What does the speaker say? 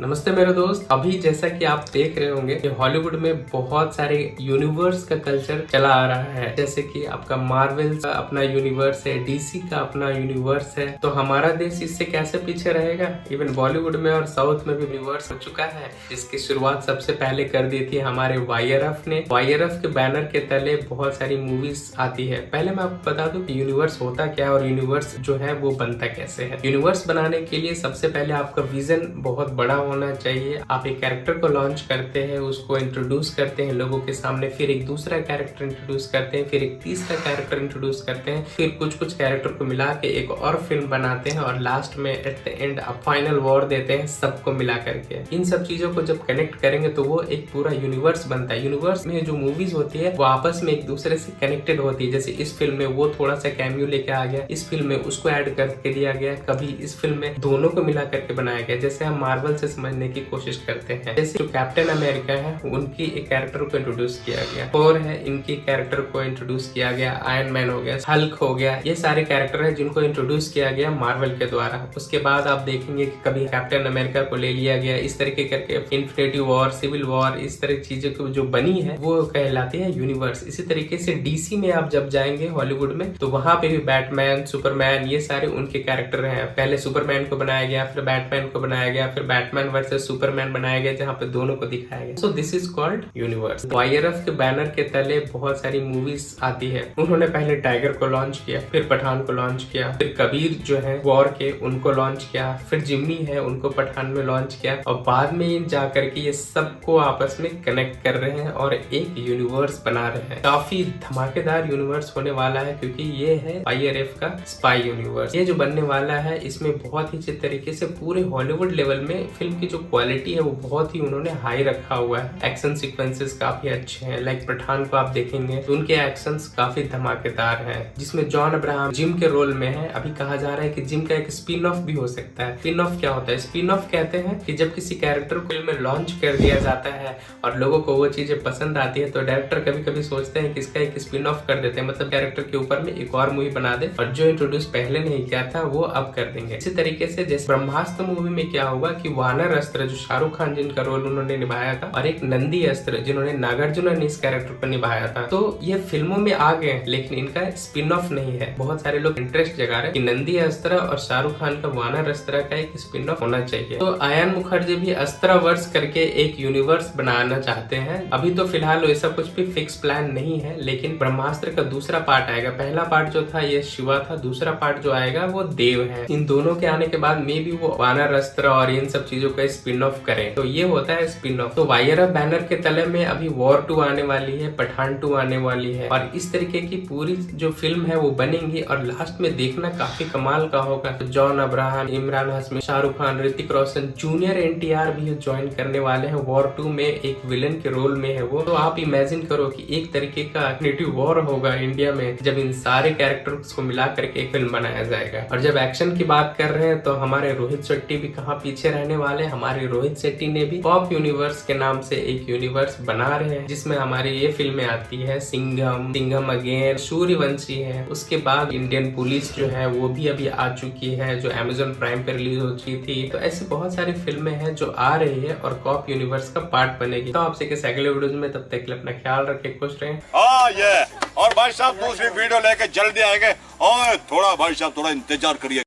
नमस्ते मेरे दोस्त। अभी जैसा कि आप देख रहे होंगे कि हॉलीवुड में बहुत सारे यूनिवर्स का कल्चर चला आ रहा है। जैसे कि आपका मार्वल का अपना यूनिवर्स है, डीसी का अपना यूनिवर्स है। तो हमारा देश इससे कैसे पीछे रहेगा। इवन बॉलीवुड में और साउथ में भी यूनिवर्स हो चुका है। इसकी शुरुआत सबसे पहले कर दी थी हमारे YRF ने। YRF के बैनर के तले बहुत सारी मूवीज आती है। पहले मैं आपको बता दूं कि यूनिवर्स होता क्या और यूनिवर्स जो है वो बनता कैसे है। यूनिवर्स बनाने के लिए सबसे पहले आपका विजन बहुत बड़ा होना चाहिए। आप एक कैरेक्टर को लॉन्च करते हैं, उसको इंट्रोड्यूस करते हैं लोगों के सामने, फिर एक दूसरा कैरेक्टर इंट्रोड्यूस करते हैं, फिर एक तीसरा कैरेक्टर इंट्रोड्यूस करते हैं, फिर कुछ कैरेक्टर को मिला के एक और फिल्म बनाते हैं और लास्ट में एट द एंड आप फाइनल वॉर देते हैं सबको मिला करके। इन सब चीजों को जब कनेक्ट करेंगे तो वो एक पूरा यूनिवर्स बनता है। यूनिवर्स में जो मूवीज होती है वो आपस में एक दूसरे से कनेक्टेड होती है। जैसे इस फिल्म में वो थोड़ा सा कैमियो लेके आ गया, इस फिल्म में उसको ऐड करके दिया गया, कभी इस फिल्म में दोनों को मिला करके बनाया गया। जैसे हम मार्वल से समझने की कोशिश करते हैं। जैसे जो कैप्टन अमेरिका है उनकी एक कैरेक्टर को इंट्रोड्यूस किया गया, थोर है इनकी कैरेक्टर को इंट्रोड्यूस किया गया, आयरन मैन हो गया, हल्क हो गया, ये सारे कैरेक्टर है जिनको इंट्रोड्यूस किया गया मार्वल के द्वारा। उसके बाद आप देखेंगे कि कभी कैप्टन अमेरिका को ले लिया गया, इस तरीके करके इन्फिनिटी वॉर, सिविल वॉर, इस तरह की चीजें जो बनी है वो कहलाती है यूनिवर्स। इसी तरीके से डीसी में आप जब जाएंगे हॉलीवुड में तो वहां पे भी बैटमैन, सुपरमैन, ये सारे उनके कैरेक्टर हैं। पहले सुपरमैन को बनाया गया, फिर बैटमैन को बनाया गया, फिर बैटमैन वर्सेस सुपरमैन बनाया गया जहाँ पे दोनों को दिखाया गया। So this is called universe. YRF के बैनर के तले बहुत सारी मूवीज आती है। उन्होंने पहले टाइगर को लॉन्च किया, फिर पठान को लॉन्च किया, फिर कबीर जो है वॉर के उनको लॉन्च किया, फिर जिम्मी है उनको पठान में लॉन्च किया और बाद में जा करके ये सबको आपस में कनेक्ट कर रहे हैं और एक यूनिवर्स बना रहे हैं। काफी धमाकेदार यूनिवर्स होने वाला है क्योंकि ये है YRF का स्पाई यूनिवर्स। ये जो बनने वाला है इसमें बहुत ही अच्छे तरीके से पूरे हॉलीवुड लेवल में फिल्म की जो क्वालिटी है वो बहुत ही उन्होंने हाई रखा हुआ है। एक्शन सीक्वेंसेस काफी अच्छे हैं। लाइक पठान को आप देखेंगे तो उनके एक्शंस काफी धमाकेदार हैं, जिसमें जॉन अब्राहम जिम के रोल में है। अभी कहा जा रहा है कि जिम का एक स्पिन ऑफ भी हो सकता है। स्पिन ऑफ क्या होता है? स्पिन ऑफ कहते हैं कि जब किसी कैरेक्टर को फिल्म में लॉन्च कर दिया जाता है और लोगों को वो चीजें पसंद आती है तो डायरेक्टर कभी कभी सोचते हैं कि इसका एक स्पिन ऑफ कर देते हैं, मतलब कैरेक्टर के ऊपर में एक और मूवी बना दे और जो इंट्रोड्यूस पहले नहीं किया था वो अब कर देंगे। इसी तरीके से जैसे ब्रह्मास्त्र मूवी में क्या हुआ कि वानर अस्त्र जो शाहरुख खान जिनका रोल उन्होंने निभाया था और एक नंदी अस्त्र जिन्होंने नागार्जुन ने इस कैरेक्टर पर निभाया था, तो ये फिल्मों में आ गए लेकिन इनका स्पिन ऑफ नहीं है। बहुत सारे लोग इंटरेस्ट जगा रहे हैं कि नंदी अस्त्र और शाहरुख खान का वानर अस्त्र का एक स्पिन ऑफ होना चाहिए। तो आयान मुखर्जी भी अस्त्रवर्स करके एक यूनिवर्स बनाना चाहते हैं। अभी तो फिलहाल ऐसा कुछ भी फिक्स प्लान नहीं है, लेकिन ब्रह्मास्त्र का दूसरा पार्ट आएगा। पहला पार्ट जो था ये शिवा था, दूसरा पार्ट जो आएगा वो देव है। इन दोनों के आने के बाद मे भी वो वानर अस्त्र और इन सब चीजों का स्पिन ऑफ करें, तो ये होता है स्पिन ऑफ। तो YRF बैनर के तले में अभी वॉर 2 आने वाली है, पठान 2 आने वाली है और इस तरीके की पूरी जो फिल्म है वो बनेंगी और लास्ट में देखना काफी कमाल का होगा। तो John Abraham, Imran Hashmi, Shahrukh Khan, Hrithik Roshan, junior NTR भी ज्वाइन करने वाले हैं। वॉर 2 में एक विलन के रोल में है वो। तो आप इमेजिन करो कि एक तरीके का इन्फिनिटी वॉर होगा इंडिया में जब इन सारे कैरेक्टर्स को मिला करके एक फिल्म बनाया जाएगा। और जब एक्शन की बात कर रहे हैं तो हमारे रोहित शेट्टी भी कहाँ पीछे रहने वाले। हमारे रोहित शेट्टी ने भी पॉप यूनिवर्स के नाम से एक यूनिवर्स बना रहे हैं जिसमें हमारी ये फिल्में आती है सिंघम, सिंघम अगेन, सूर्यवंशी है। उसके बाद इंडियन पुलिस जो है वो भी अभी आ चुकी है जो Amazon प्राइम पे रिलीज हो चुकी थी। तो ऐसी बहुत सारी फिल्में हैं जो आ रही है और कॉप यूनिवर्स का पार्ट बनेगी। तो आपसे किस अगले वीडियोज में, तब तक के लिए अपना ख्याल रखें, खुश रहें। और भाई साहब दूसरी वीडियो लेके जल्दी आएंगे और थोड़ा भाई साहब थोड़ा इंतजार करिए।